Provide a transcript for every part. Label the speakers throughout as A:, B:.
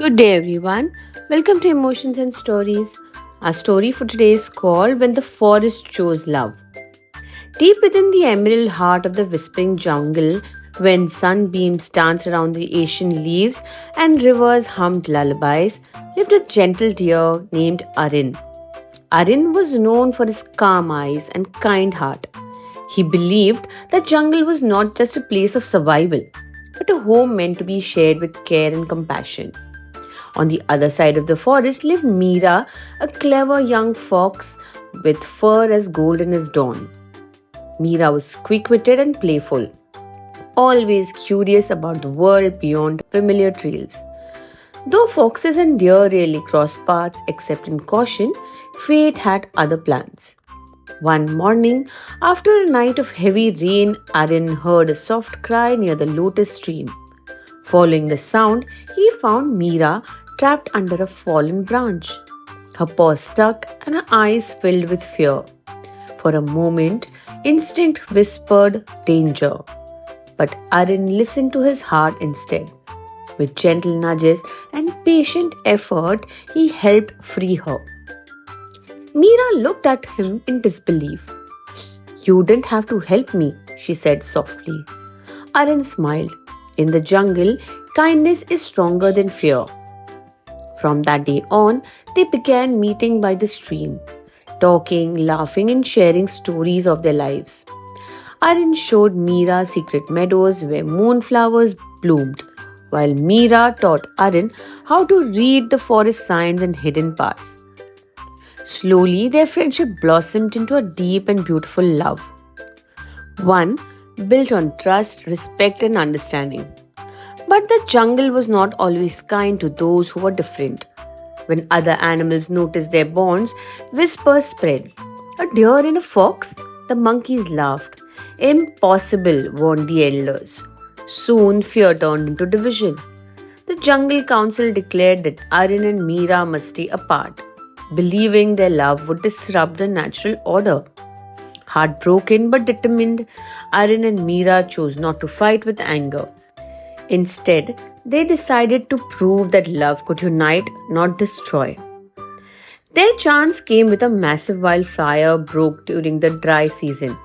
A: Good day, everyone. Welcome to Emotions and Stories. Our story for today is called When the Forest Chose Love. Deep within the emerald heart of the whispering jungle, when sunbeams danced around the ancient leaves and rivers hummed lullabies, lived a gentle deer named Arin. Arin was known for his calm eyes and kind heart. He believed that jungle was not just a place of survival, but a home meant to be shared with care and compassion. On the other side of the forest lived Meera, a clever young fox with fur as golden as dawn. Meera was quick-witted and playful, always curious about the world beyond familiar trails. Though foxes and deer rarely crossed paths except in caution, fate had other plans. One morning, after a night of heavy rain, Arin heard a soft cry near the lotus stream. Following the sound, he found Meera trapped under a fallen branch. Her paws stuck and her eyes filled with fear. For a moment, instinct whispered danger. But Arin listened to his heart instead. With gentle nudges and patient effort, he helped free her. Meera looked at him in disbelief. "You didn't have to help me," she said softly. Arin smiled. In the jungle, kindness is stronger than fear. From that day on, they began meeting by the stream, talking, laughing, and sharing stories of their lives. Arin showed Meera secret meadows where moonflowers bloomed, while Meera taught Arin how to read the forest signs and hidden paths. Slowly, their friendship blossomed into a deep and beautiful love. One built on trust, respect, and understanding. But the jungle was not always kind to those who were different. When other animals noticed their bonds, whispers spread. "A deer and a fox?" The monkeys laughed. "Impossible," warned the elders. Soon, fear turned into division. The jungle council declared that Arin and Meera must stay apart, believing their love would disrupt the natural order. Heartbroken but determined, Arin and Meera chose not to fight with anger. Instead, they decided to prove that love could unite, not destroy. Their chance came with a massive wildfire broke during the dry season.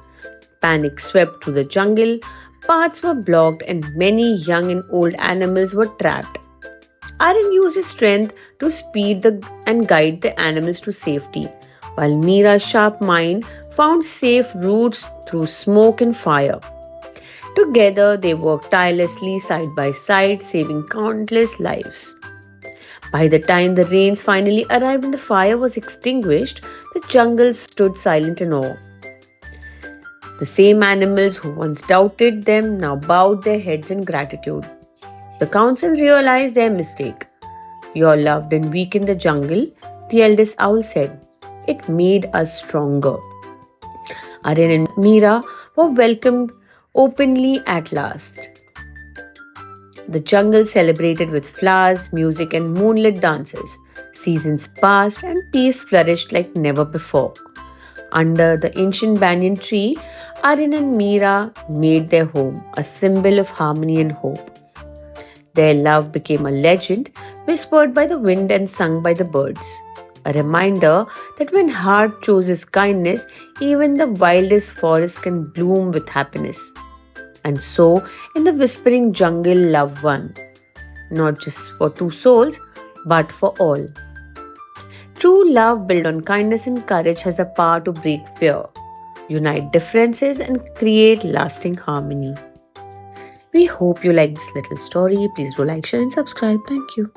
A: Panic swept through the jungle, paths were blocked, and many young and old animals were trapped. Arin used his strength to speed and guide the animals to safety, while Meera's sharp mind found safe routes through smoke and fire. Together, they worked tirelessly side by side, saving countless lives. By the time the rains finally arrived and the fire was extinguished, the jungle stood silent in awe. The same animals who once doubted them now bowed their heads in gratitude. The council realized their mistake. "Your love didn't weaken the jungle," the eldest owl said. "It made us stronger." Arin and Meera were welcomed openly at last. The jungle celebrated with flowers, music, and moonlit dances. Seasons passed and peace flourished like never before. Under the ancient banyan tree, Arin and Meera made their home, a symbol of harmony and hope. Their love became a legend, whispered by the wind and sung by the birds. A reminder that when heart chooses kindness, even the wildest forest can bloom with happiness. And so, in the whispering jungle, love won. Not just for two souls, but for all. True love built on kindness and courage has the power to break fear, unite differences, and create lasting harmony. We hope you like this little story. Please do like, share, and subscribe. Thank you.